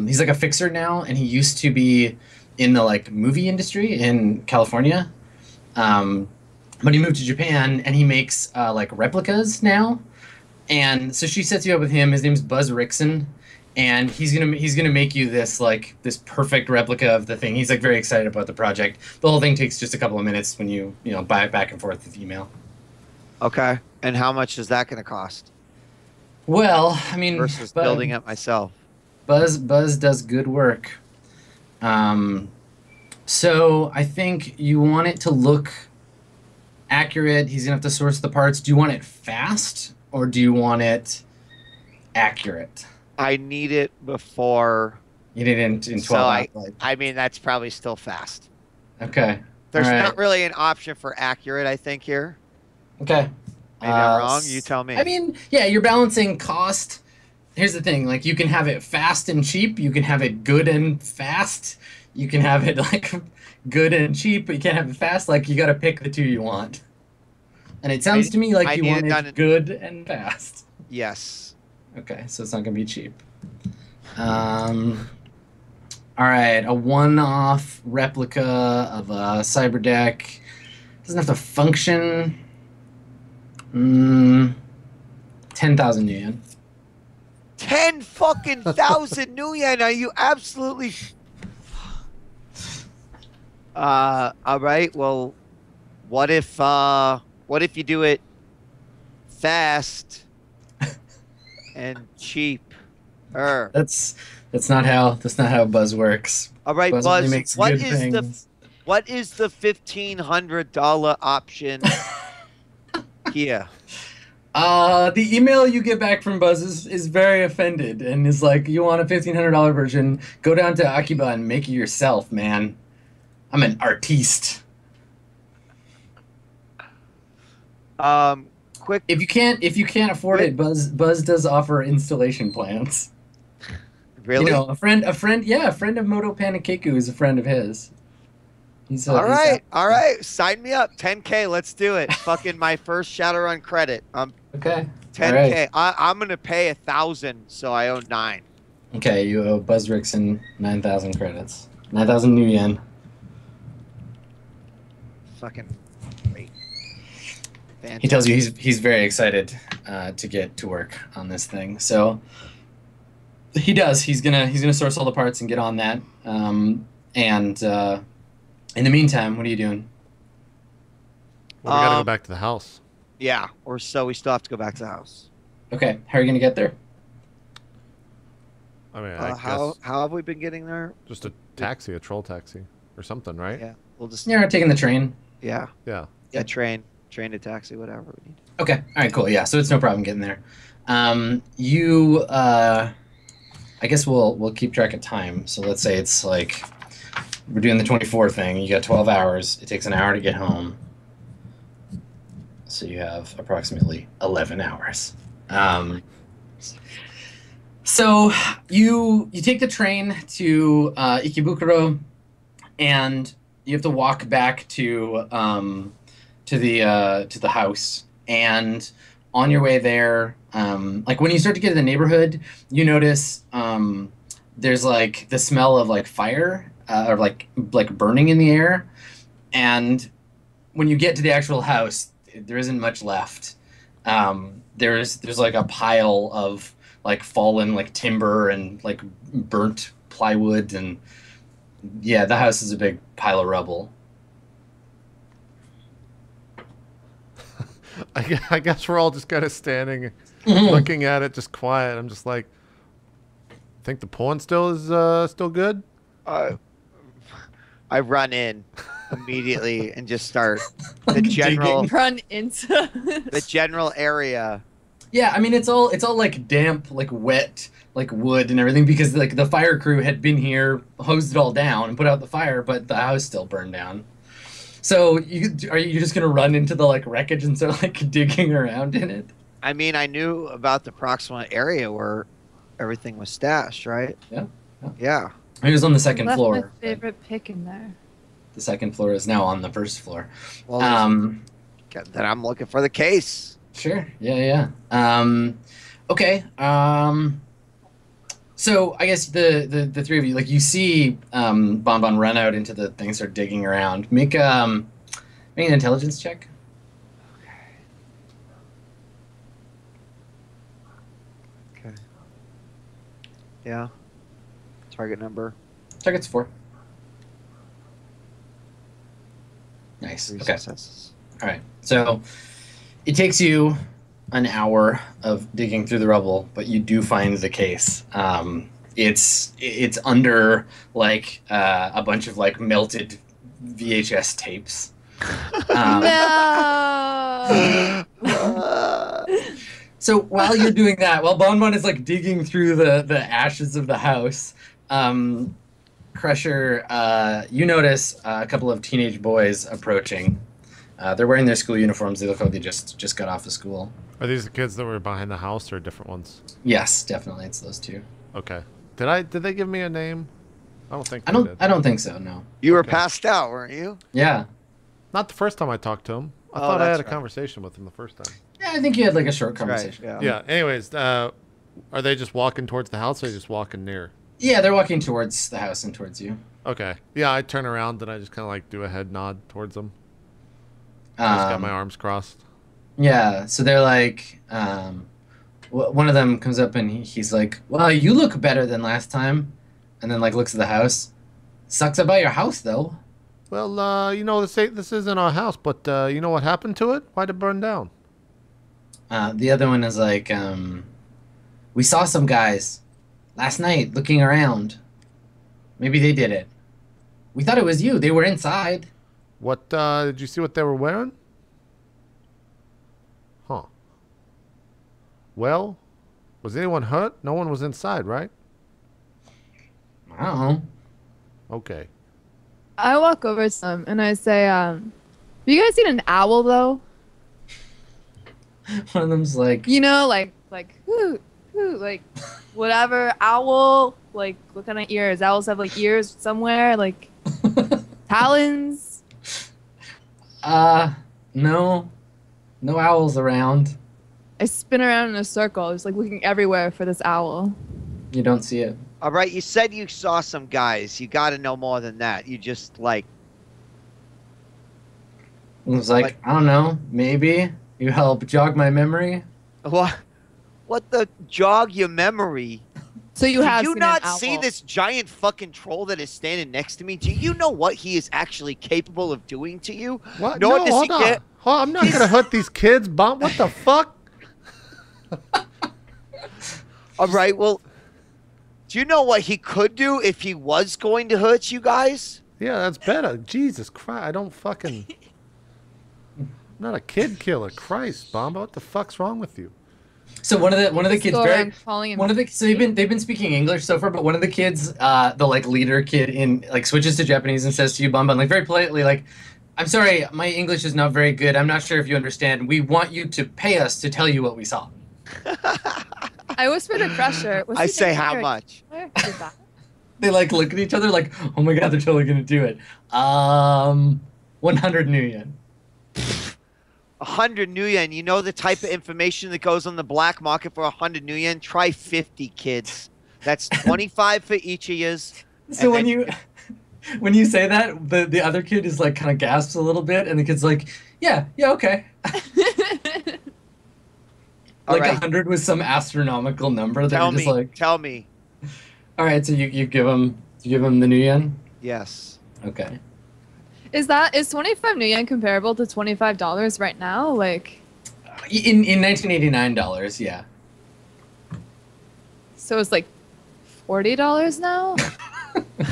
He's like a fixer now, and he used to be in the movie industry in California, but he moved to Japan and he makes replicas now, and so she sets you up with him. His name's Buzz Rickson, and he's gonna make you this perfect replica of the thing. He's very excited about the project. The whole thing takes just a couple of minutes when you buy it back and forth with email. Okay, and how much is that gonna cost? Well, I mean, versus building it myself. Buzz does good work. So I think you want it to look accurate. He's gonna have to source the parts. Do you want it fast or do you want it accurate? I need it before. You need it in 12 So hours. I mean, that's probably still fast. Okay. There's All right. not really an option for accurate, I think, here. Okay. Maybe I'm wrong. You tell me. I mean, yeah, you're balancing cost. Here's the thing: like, you can have it fast and cheap. You can have it good and fast. You can have it like good and cheap, but you can't have it fast. Like, you got to pick the two you want. And it sounds to me like you want it good and fast. Yes. Okay, so it's not gonna be cheap. All right, a one-off replica of a cyber deck. Doesn't have to function. 10,000 new yen. 10 fucking thousand new yen. Are you absolutely? All right. Well, what if you do it fast and cheap? That's not how Buzz works. All right, Buzz Buzz. only makes What good is things. what is the $1,500 option here? The email you get back from Buzz is very offended and is like, you want a $1,500 version? Go down to Akiba and make it yourself, man. I'm an artiste. Quick. If you can't afford it, Buzz does offer installation plans. Really? You know, a friend of Moto Panakeku is a friend of his. All right. Sign me up. 10K. Let's do it. Fucking my first Shadowrun credit. Okay. 10K. Right. I'm gonna pay 1,000, so I owe 9. Okay, you owe Buzz Rickson 9,000 credits. 9,000 new yen. Fucking great. Fantastic. He tells you he's very excited to get to work on this thing. So he does. He's gonna source all the parts and get on that. In the meantime, what are you doing? Well, we gotta go back to the house. Yeah, or so we still have to go back to the house. Okay, how are you gonna get there? I mean, how have we been getting there? Just a taxi, a troll taxi, or something, right? Yeah, we'll just. You're taking the train. Yeah. Yeah. Yeah, train to taxi, whatever we need. Okay, all right, cool. Yeah, so it's no problem getting there. I guess we'll keep track of time. So let's say it's like we're doing the 24 thing. You got 12 hours. It takes an hour to get home. So you have approximately 11 hours. So you take the train to Ikebukuro, and you have to walk back to the house. And on your way there, like when you start to get to the neighborhood, you notice there's like the smell of like fire or like burning in the air. And when you get to the actual house, there isn't much left. There's like a pile of like fallen like timber and like burnt plywood, and yeah, the house is a big pile of rubble. I guess we're all just kind of standing, looking at it, just quiet. I'm just like, think the porn still is still good? I run in immediately and just start the general Run into the general area. Yeah, I mean it's all like damp, like wet, like wood and everything, because like the fire crew had been here, hosed it all down, and put out the fire, but the house still burned down. So are you just gonna run into the like wreckage and start like digging around in it? I mean, I knew about the proximate area where everything was stashed, right? Yeah. It was on the second left floor. my favorite pick in there. The second floor is now on the first floor. Well, then I'm looking for the case. Sure. Yeah. Okay. So I guess the three of you, like, you see Bonbon run out into the thing, start digging around. Make an intelligence check. Okay. Yeah. Target number. Target's 4. Nice. 3 Okay. successes. All right. So it takes you an hour of digging through the rubble, but you do find the case. It's under like a bunch of like melted VHS tapes. No. So while you're doing that, while Bonbon is like digging through the ashes of the house, Crusher, you notice a couple of teenage boys approaching. They're wearing their school uniforms. They look like they just got off of school. Are these the kids that were behind the house or different ones? Yes, definitely, it's those two. Okay. Did they give me a name? I don't think they did. I don't think so. No. You were passed out, weren't you? Yeah. Not the first time I talked to him. I thought I had a conversation with him the first time. Yeah, I think you had like a short conversation. Right, Yeah. Anyways, are they just walking towards the house or are they just walking near? Yeah, they're walking towards the house and towards you. Okay. Yeah, I turn around and I just kind of like do a head nod towards them. I just got my arms crossed. Yeah, so they're like, one of them comes up and he's like, well, you look better than last time. And then like looks at the house. Sucks about your house though. Well, you know, this isn't our house, but you know what happened to it? Why'd it burn down? The other one is like, we saw some guys last night looking around. Maybe they did it. We thought it was you. They were inside. What, did you see what they were wearing? Huh. Well, was anyone hurt? No one was inside, right? I don't know. Okay. I walk over to them and I say, have you guys seen an owl though? One of them's like, You know, like who, like whatever owl. Like what kind of ears? Owls have like ears somewhere, like talons. no owls around. I spin around in a circle, just like looking everywhere for this owl. You don't see it. All right, you said you saw some guys. You got to know more than that. You just like. It was like, I don't know, maybe you help jog my memory. What the jog your memory? So you have Do you seen not an owl. see this giant fucking troll that is standing next to me? Do you know what he is actually capable of doing to you? What? Nor No, does hold he on. get- I'm not going to hurt these kids, Bomb. What the fuck? All right, well, do you know what he could do if he was going to hurt you guys? Yeah, that's better. Jesus Christ. I don't fucking... I'm not a kid killer. Christ, Bomba. What the fuck's wrong with you? So one of the kids Go very around calling him. one of the so they've been speaking English so far, but one of the kids, the like leader kid in like switches to Japanese and says to you, Bumba, like very politely, like, I'm sorry, my English is not very good. I'm not sure if you understand. We want you to pay us to tell you what we saw. I whispered to Crusher. Was I he say thinking how you're a much? killer? Did that? They like look at each other like, oh my god, they're totally gonna do it. 100 new yen. 100 new yen. You know the type of information that goes on the black market for 100 new yen? Try 50, kids. That's 25 for each of yous. So And when you say that, the other kid is like kind of gasps a little bit, and the kid's like, yeah, okay. All Like right. 100 was some astronomical number that Tell you're just me. like, Tell me. all right, so you give him the new yen. Yes. Okay. Is 25 new yen comparable to $25 right now? Like, In $1989, yeah. so it's like $40 now?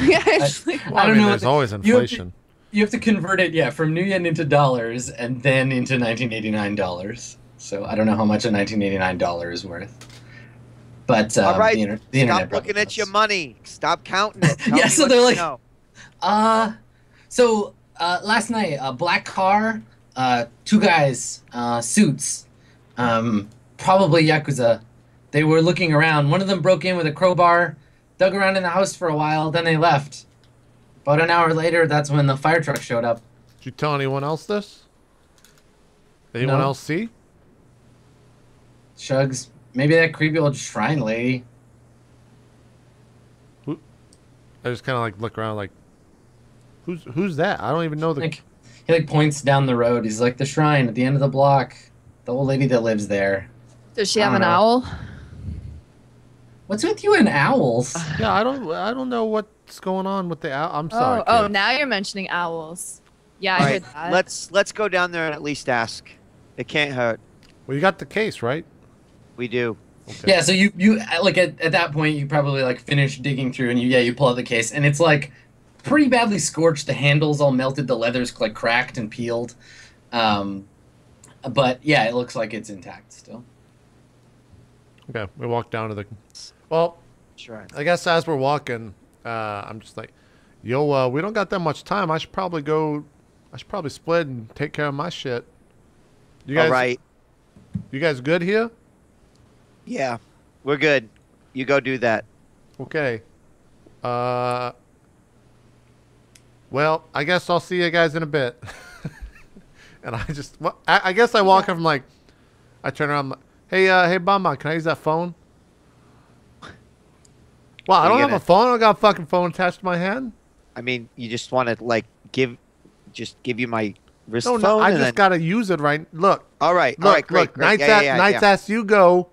Yeah, actually. Well, I don't know. There's always inflation. You have to convert it, yeah, from new yen into dollars and then into $1989. So I don't know how much a $1989 is worth. But All right. the internet Stop probably looking at does. your money. Stop counting it. Tell Yeah, me so what they're you like- know. So last night, a black car, two guys, suits, probably Yakuza. They were looking around. One of them broke in with a crowbar, dug around in the house for a while, then they left. About an hour later, that's when the fire truck showed up. Did you tell anyone else this? Anyone No. else see? Shugs. Maybe that creepy old shrine lady. I just kind of like look around like, who's that? I don't even know the... Like, he like points down the road. He's like, the shrine at the end of the block. The old lady that lives there. Does she I have don't an know. owl? What's with you and owls? Yeah, I don't know what's going on with the owl. I'm sorry. Oh, kid. now you're mentioning owls. Yeah, All I right. heard that. Let's go down there and at least ask. It can't hurt. Well, you got the case, right? We do. Okay. Yeah, so you like at that point you probably like finish digging through and you pull out the case and it's like pretty badly scorched. The handle's all melted, the leather's like cracked and peeled. But yeah, it looks like it's intact still. Okay, we walk down to the. Well, Sure. I guess as we're walking, I'm just like, yo, we don't got that much time. I should probably split and take care of my shit. You guys, All right. You guys good here? Yeah, we're good. You go do that. Okay. Well, I guess I'll see you guys in a bit. And I guess I walk up. I'm like, I turn around. I'm like, hey, Bamba, can I use that phone? Well, I don't have a phone. I don't got a fucking phone attached to my hand. I mean, you just want to like give you my wrist phone. No, I and just then... gotta use it right. Look. All right. Look, All right. Great. Look. Great. Nights ass, you go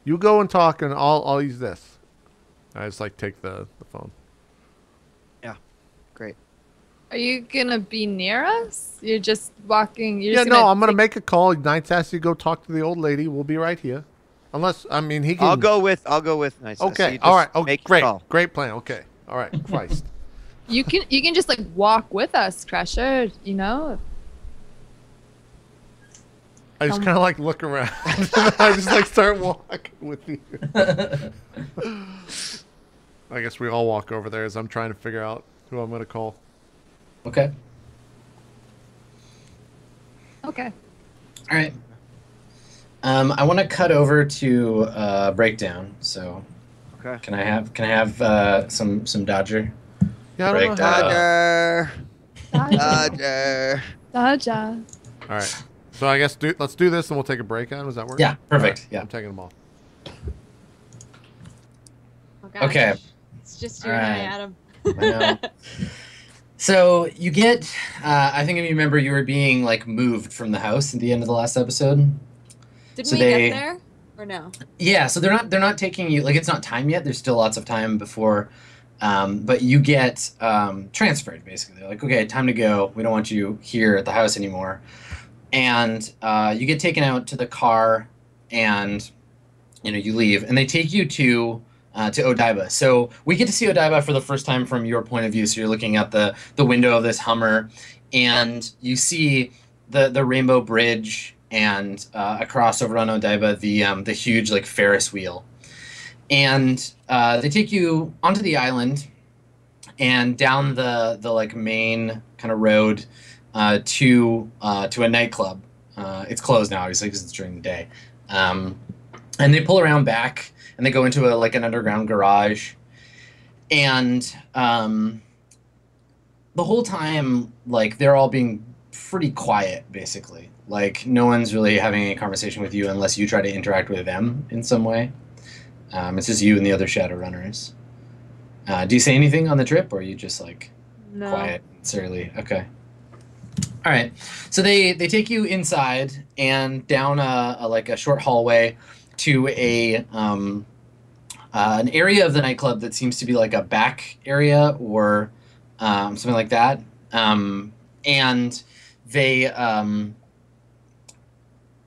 and talk, and I'll use this. I just like take the phone. Yeah. Great. Are you gonna be near us? You're just walking. You're Yeah, just no, I'm gonna make a call. Nights ass, you go talk to the old lady. We'll be right here. Unless, I mean, he can. I'll go with nice. Okay. So All right. Oh, make your great. call. Great plan. Okay. All right. Christ. You can just like walk with us, Crusher. You know. I just kind of like look around. I just like start walking with you. I guess we all walk over there as I'm trying to figure out who I'm gonna call. Okay. Okay. All right. I want to cut over to breakdown. So, Okay. can I have some Dodger? Yeah, I don't know Breakdown. Dodger. Dodger. All right. So I guess let's do this and we'll take a break on. Does that work? Yeah, perfect. All right, Yeah. I'm taking them all. Oh, gosh. Okay. It's just you and I, Alright. Adam. I know. So you get, I think if you remember, you were being like moved from the house at the end of the last episode. Didn't So we they- get there? Or no? Yeah, so they're not taking you, like, it's not time yet. There's still lots of time before, but you get transferred, basically. They're like, okay, time to go. We don't want you here at the house anymore. And you get taken out to the car, and, you know, you leave. And they take you to Odaiba. So we get to see Odaiba for the first time from your point of view. So you're looking out the window of this Hummer, and you see the Rainbow Bridge, and across over on Odaiba, the huge like Ferris wheel. And they take you onto the island and down the like main kind of road to a nightclub. It's closed now, obviously, because it's during the day. And they pull around back, and they go into an underground garage. And the whole time, like, they're all being pretty quiet, basically. Like, no one's really having any conversation with you unless you try to interact with them in some way. It's just you and the other Shadowrunners. Do you say anything on the trip, or are you just, like, No. quiet and surly? Okay. All right. So they take you inside and down a short hallway to an area of the nightclub that seems to be like a back area or something like that. And they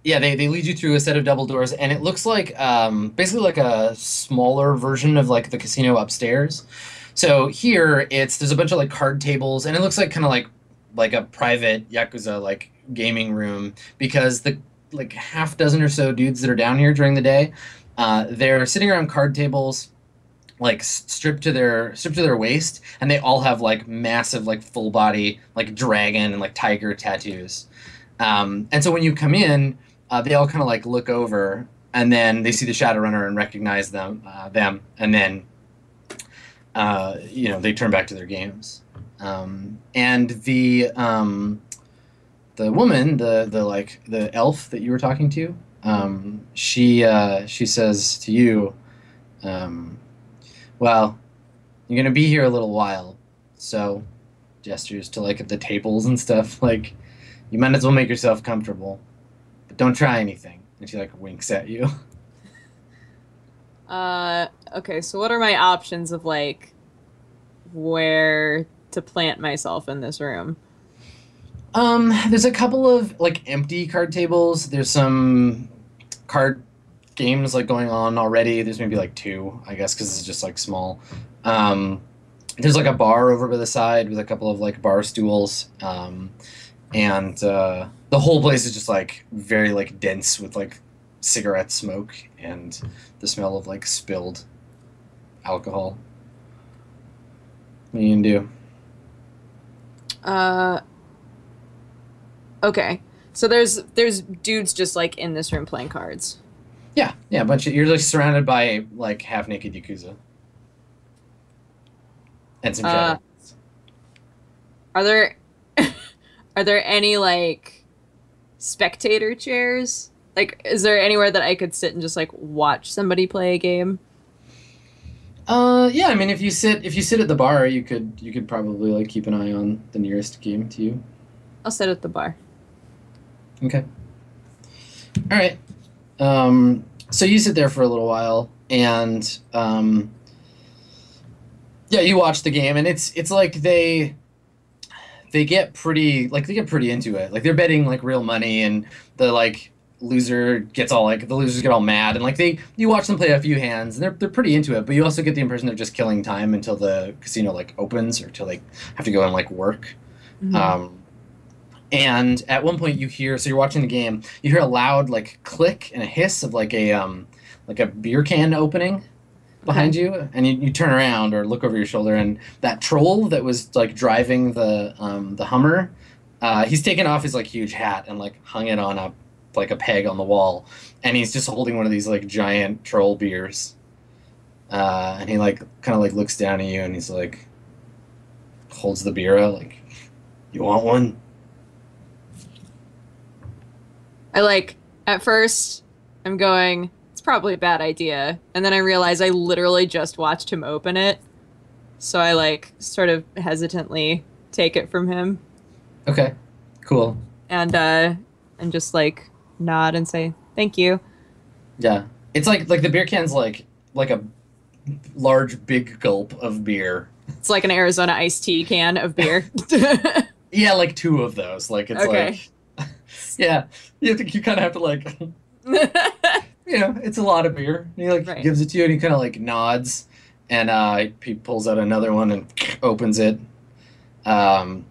they lead you through a set of double doors, and it looks like basically like a smaller version of like the casino upstairs. So here there's a bunch of like card tables, and it looks like kind of like a private Yakuza like gaming room, because the like half dozen or so dudes that are down here during the day, they're sitting around card tables, like stripped to their waist, and they all have like massive like full body like dragon and like tiger tattoos. And so when you come in, they all kind of like look over, and then they see the Shadowrunner and recognize them, and then they turn back to their games. And the woman, the elf that you were talking to, she says to you, well, you're gonna be here a little while, so gestures to like the tables and stuff, like you might as well make yourself comfortable, but don't try anything. And she like winks at you. Okay, so what are my options of like where to plant myself in this room? There's a couple of like empty card tables. There's some card games like going on already. There's maybe like 2, I guess, because it's just like small. There's like a bar over by the side with a couple of like bar stools. And the whole place is just like very like dense with like cigarette smoke and the smell of like spilled alcohol. What are you gonna do? Okay. So there's dudes just like in this room playing cards. Yeah, a bunch of, you're like surrounded by like half naked yakuza and some shadows. Are there are there any like spectator chairs? Like, is there anywhere that I could sit and just like watch somebody play a game? Yeah, I mean, if you sit at the bar, you could probably like keep an eye on the nearest game to you. I'll sit at the bar. Okay. All right. So you sit there for a little while, and yeah, you watch the game, and it's like they get pretty into it. Like they're betting like real money, and the like loser gets all like the losers get all mad, and like you watch them play a few hands, and they're pretty into it. But you also get the impression they're just killing time until the casino like opens or until they have to go and like work. Mm-hmm. And at one point you hear, so you're watching the game, you hear a loud like click and a hiss of like a beer can opening behind you, and you turn around or look over your shoulder, and that troll that was like driving the Hummer, he's taken off his like huge hat and like hung it on a peg on the wall, and he's just holding one of these like giant troll beers, and he like kind of like looks down at you, and he's like holds the beer out like, you want one? I like, at first, I'm going, it's probably a bad idea. And then I realize I literally just watched him open it. So I like sort of hesitantly take it from him. Okay, cool. And just like nod and say, thank you. Yeah. It's like the beer can's like a large big gulp of beer. It's like an Arizona iced tea can of beer. Yeah, like two of those. Like it's Okay. like yeah, you kind of have to like, it's a lot of beer. And he like Right. gives it to you, and he kind of like nods, and he pulls out another one and opens it, and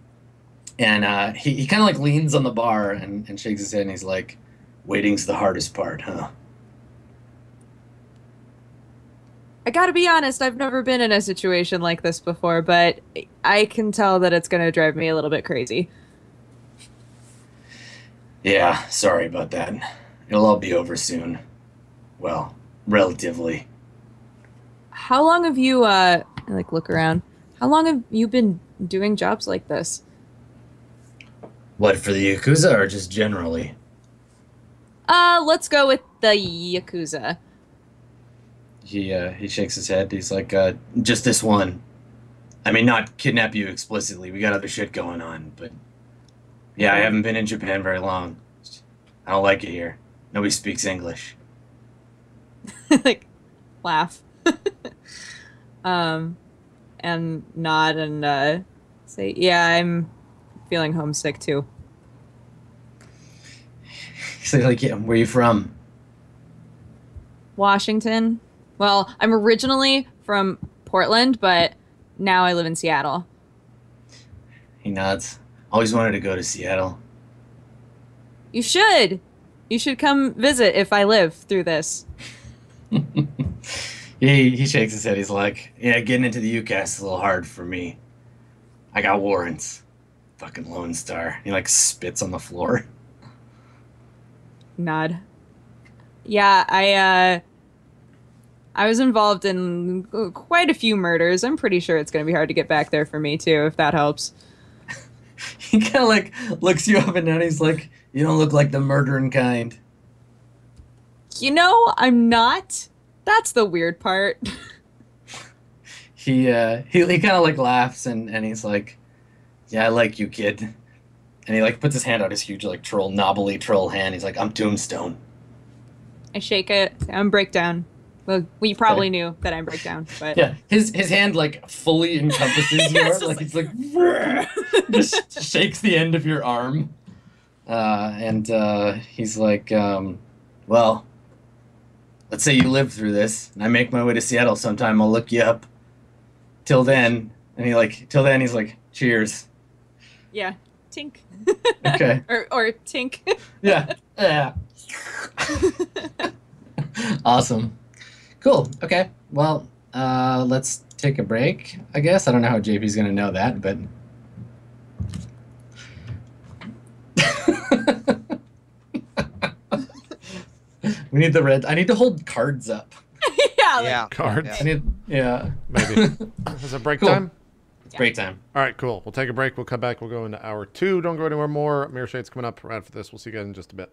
he kind of like leans on the bar and shakes his head, and he's like, "Waiting's the hardest part, huh?" I gotta be honest, I've never been in a situation like this before, but I can tell that it's gonna drive me a little bit crazy. Yeah, sorry about that. It'll all be over soon. Well, relatively. How long have you, I like look around, how long have you been doing jobs like this? What, for the Yakuza or just generally? Let's go with the Yakuza. He shakes his head. He's like, just this one. I mean, not kidnap you explicitly. We got other shit going on, but yeah, I haven't been in Japan very long. I don't like it here. Nobody speaks English. Like, laugh. And nod and say, yeah, I'm feeling homesick too. He's like, yeah, where are you from? Washington. Well, I'm originally from Portland, but now I live in Seattle. He nods. Always wanted to go to Seattle. You should. You should come visit if I live through this. He shakes his head. He's like, yeah, getting into the UCAS is a little hard for me. I got warrants. Fucking Lone Star. He like spits on the floor. Nod. Yeah, I was involved in quite a few murders. I'm pretty sure it's going to be hard to get back there for me too, if that helps. He kind of like looks you up and down. He's like, you don't look like the murdering kind. You know, I'm not. That's the weird part. He kind of like laughs and he's like, yeah, I like you, kid. And he like puts his hand out, his huge like knobbly troll hand. He's like, I'm Tombstone. I shake it. I'm Breakdown. Well, we probably knew that I'm Breakdown, but Yeah, his hand like fully encompasses yours. Like it's like just shakes the end of your arm. And he's like, well, let's say you live through this, and I make my way to Seattle sometime. I'll look you up. Till then, he's like, cheers. yeah, tink. Okay. or tink. Yeah. Awesome. Cool. Okay. Well, let's take a break, I guess. I don't know how JP's going to know that, but... We need the red... I need to hold cards up. Yeah. Like, Yeah. Cards. I need... Yeah. Maybe. Is it break Cool. time? It's break time. All right, cool. We'll take a break. We'll come back. We'll go into hour 2. Don't go anywhere more. Mirrorshades coming up right after this. We'll see you guys in just a bit.